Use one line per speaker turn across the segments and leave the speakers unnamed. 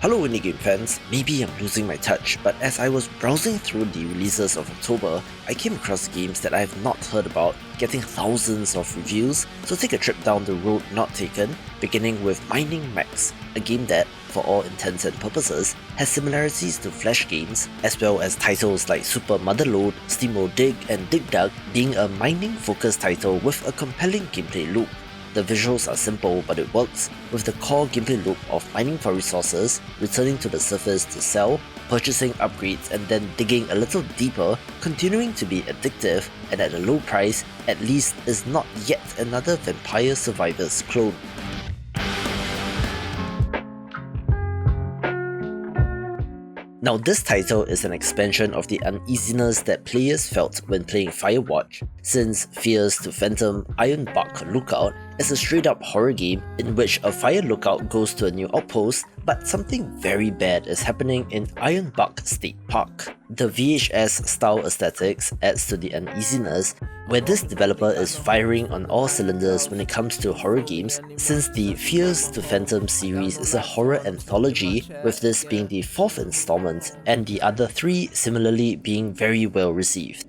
Hello indie game fans, maybe I'm losing my touch, but as I was browsing through the releases of October, I came across games that I have not heard about, getting thousands of reviews, so take a trip down the road not taken, beginning with Mining Mechs, a game that, for all intents and purposes, has similarities to Flash games, as well as titles like Super Motherload, Steamroll Dig, and Dig Dug being a mining-focused title with a compelling gameplay loop. The visuals are simple, but it works, with the core gameplay loop of mining for resources, returning to the surface to sell, purchasing upgrades and then digging a little deeper, continuing to be addictive, and at a low price, at least is not yet another Vampire Survivors clone. Now this title is an expansion of the uneasiness that players felt when playing Firewatch, since Fears to Fathom Ironbark Lookout is a straight up horror game in which a fire lookout goes to a new outpost, but something very bad is happening in Ironbark State Park. The VHS style aesthetics adds to the uneasiness, where this developer is firing on all cylinders when it comes to horror games, since the Fears to Fathom series is a horror anthology, with this being the 4th installment, and the other 3 similarly being very well received.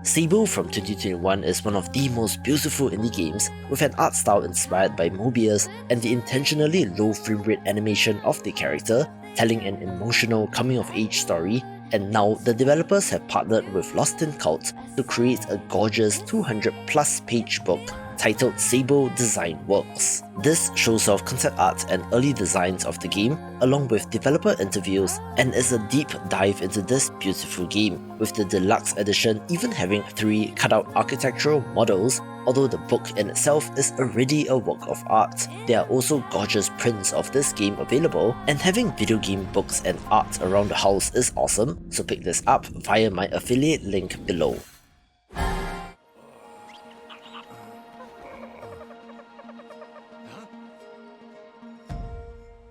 Sable from 2021 is one of the most beautiful indie games, with an art style inspired by Mobius and the intentionally low frame rate animation of the character, telling an emotional coming-of-age story, and now the developers have partnered with Lost in Cult to create a gorgeous 200+ page book titled Sable Design Works. This shows off concept art and early designs of the game, along with developer interviews, and is a deep dive into this beautiful game, with the deluxe edition even having 3 cut-out architectural models. Although the book in itself is already a work of art, there are also gorgeous prints of this game available, and having video game books and art around the house is awesome, so pick this up via my affiliate link below.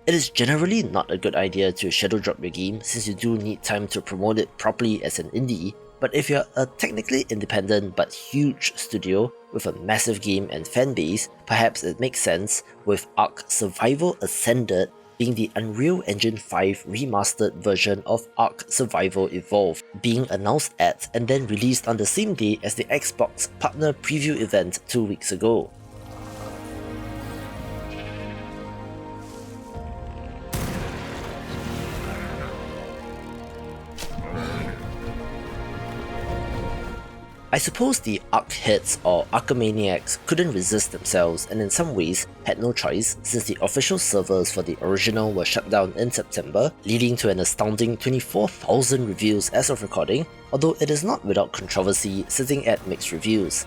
It is generally not a good idea to shadow drop your game, since you do need time to promote it properly as an indie, but if you're a technically independent but huge studio with a massive game and fanbase, perhaps it makes sense, with Ark Survival Ascended being the Unreal Engine 5 remastered version of Ark Survival Evolved, being announced at and then released on the same day as the Xbox partner preview event 2 weeks ago. I suppose the Ark heads or Arkamaniacs couldn't resist themselves, and in some ways had no choice, since the official servers for the original were shut down in September, leading to an astounding 24,000 reviews as of recording, although it is not without controversy, sitting at mixed reviews.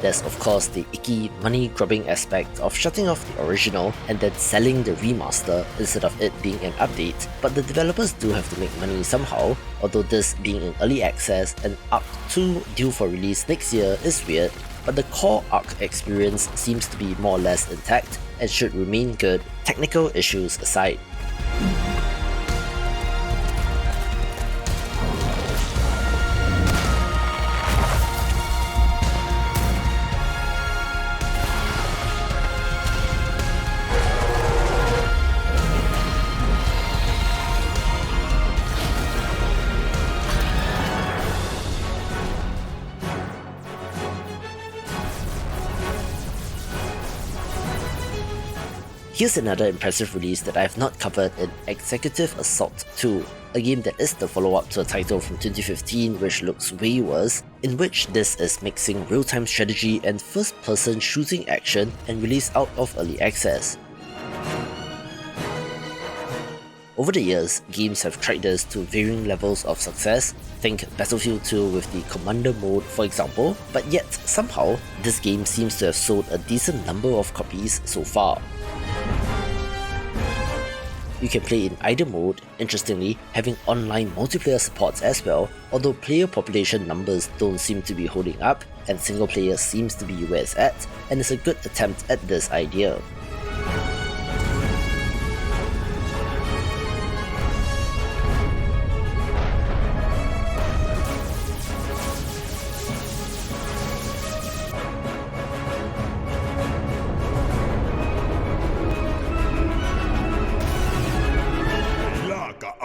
There's of course the icky, money-grubbing aspect of shutting off the original and then selling the remaster instead of it being an update, but the developers do have to make money somehow, although this being in early access and Ark 2 due for release next year is weird, but the core Ark experience seems to be more or less intact and should remain good, technical issues aside. Here's another impressive release that I have not covered in Executive Assault 2, a game that is the follow-up to a title from 2015 which looks way worse, in which this is mixing real-time strategy and first-person shooting action and released out of early access. Over the years, games have tried this to varying levels of success, think Battlefield 2 with the Commander mode for example, but yet somehow this game seems to have sold a decent number of copies so far. You can play in either mode, interestingly having online multiplayer supports as well, although player population numbers don't seem to be holding up and single player seems to be where it's at, and is a good attempt at this idea.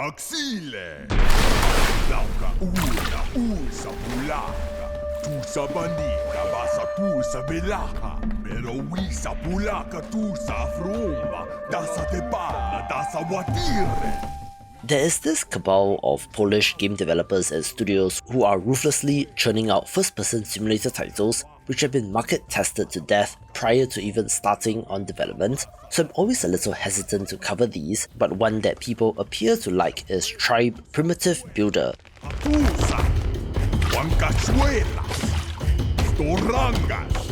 Aksile! Lauka una sa bulaka. Tu sa bandita, basa tu sa belaka. Pero wisa pulaka tu sa fruma. Dasa tepala, dasa watire.
There is this cabal of Polish game developers and studios who are ruthlessly churning out first-person simulator titles which have been market-tested to death prior to even starting on development, so I'm always a little hesitant to cover these, but one that people appear to like is Tribe Primitive Builder.
Pusa, Huancachuelas, Torangas,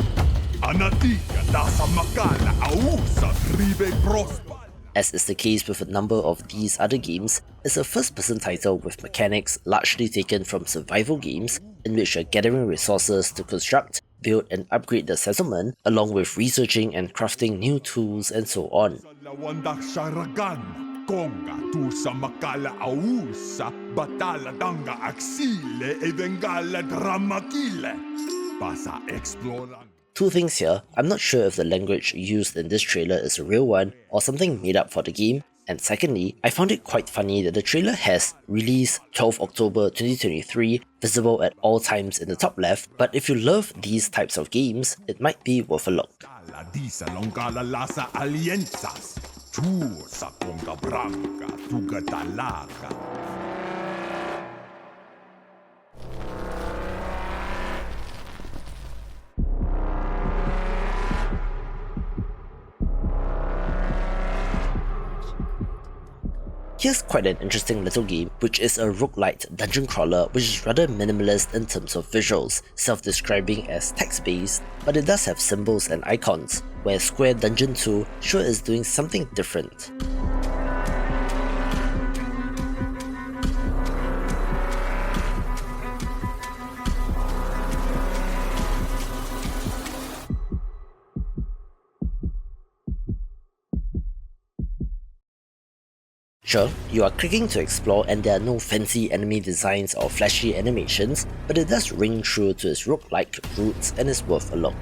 Anatica, Dasa Macala, Ausa, Ribe Prospa.
As is the case with a number of these other games, it's a first-person title with mechanics largely taken from survival games in which you're gathering resources to construct, build and upgrade the settlement, along with researching and crafting new tools and so on. Two things here, I'm not sure if the language used in this trailer is a real one or something made up for the game, and secondly, I found it quite funny that the trailer has release 12 October 2023 visible at all times in the top left, but if you love these types of games, it might be worth a look. Here's quite an interesting little game, which is a roguelite dungeon crawler which is rather minimalist in terms of visuals, self-describing as text-based, but it does have symbols and icons, where Square Dungeon 2 sure is doing something different. Sure, you are clicking to explore and there are no fancy enemy designs or flashy animations, but it does ring true to its roguelike roots and is worth a look.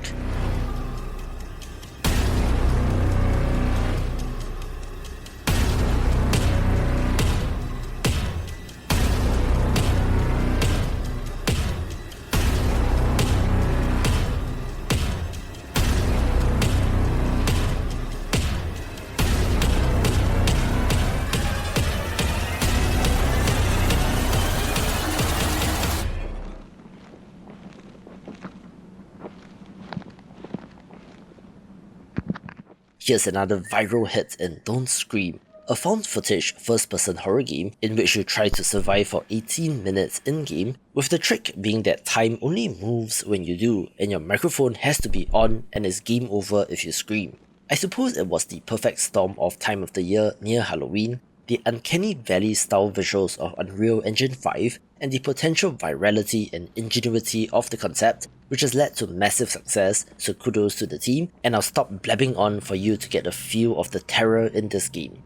Here's another viral hit in Don't Scream, a found footage first-person horror game in which you try to survive for 18 minutes in-game, with the trick being that time only moves when you do, and your microphone has to be on and it's game over if you scream. I suppose it was the perfect storm of time of the year near Halloween, the uncanny valley-style visuals of Unreal Engine 5, and the potential virality and ingenuity of the concept, which has led to massive success, so kudos to the team, and I'll stop blabbing on for you to get a feel of the terror in this game.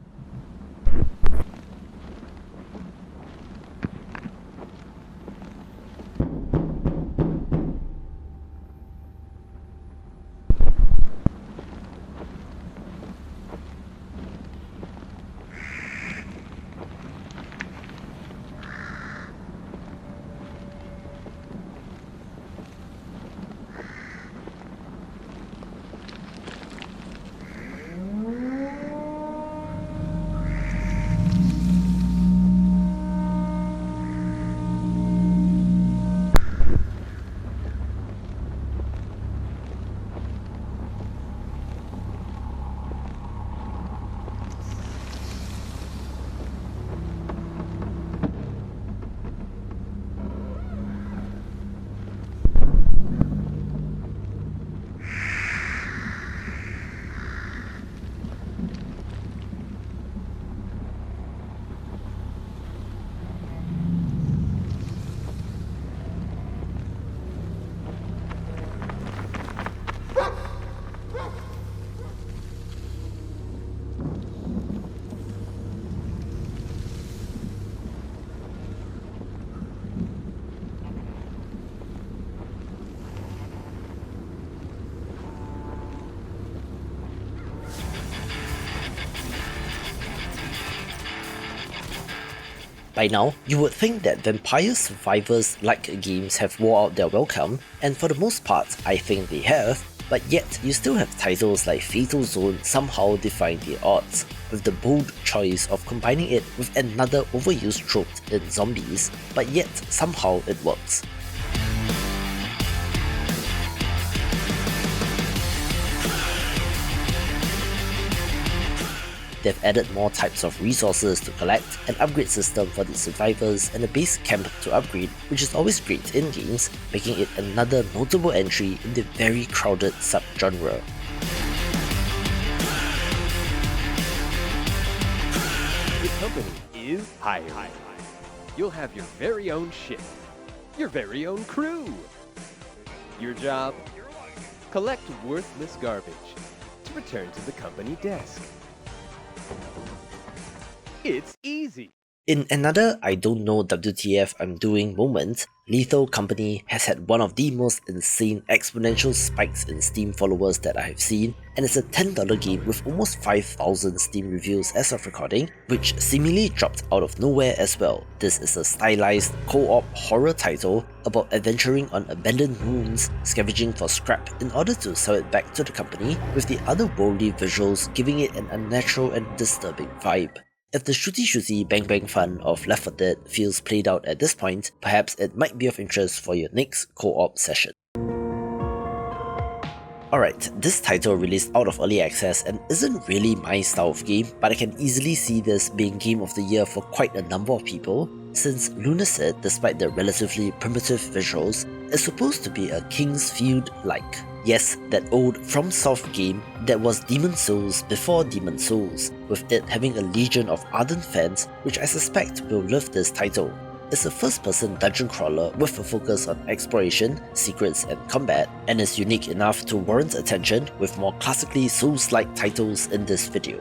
By now, you would think that Vampire Survivors-like games have wore out their welcome, and for the most part, I think they have, but yet you still have titles like Fatal Zone somehow defying the odds, with the bold choice of combining it with another overused trope in zombies, but yet somehow it works. They've added more types of resources to collect, an upgrade system for the survivors, and a base camp to upgrade, which is always great in games, making it another notable entry in the very crowded subgenre.
The company is hired. You'll have your very own ship, your very own crew. Your job? Collect worthless garbage to return to the company desk. It's easy.
In another I don't know WTF I'm doing moment, Lethal Company has had one of the most insane exponential spikes in Steam followers that I have seen, and it's a $10 game with almost 5,000 Steam reviews as of recording, which seemingly dropped out of nowhere as well. This is a stylized co-op horror title about adventuring on abandoned rooms, scavenging for scrap in order to sell it back to the company, with the otherworldly visuals giving it an unnatural and disturbing vibe. If the shooty bang bang fun of Left 4 Dead feels played out at this point, perhaps it might be of interest for your next co-op session. Alright, this title released out of early access and isn't really my style of game, but I can easily see this being Game of the Year for quite a number of people, since Lunacid, despite the relatively primitive visuals, is supposed to be a King's Field-like. Yes, that old FromSoft game that was Demon Souls before Demon Souls, with it having a legion of ardent fans which I suspect will love this title. It's a first-person dungeon crawler with a focus on exploration, secrets and combat, and is unique enough to warrant attention with more classically Souls-like titles in this video.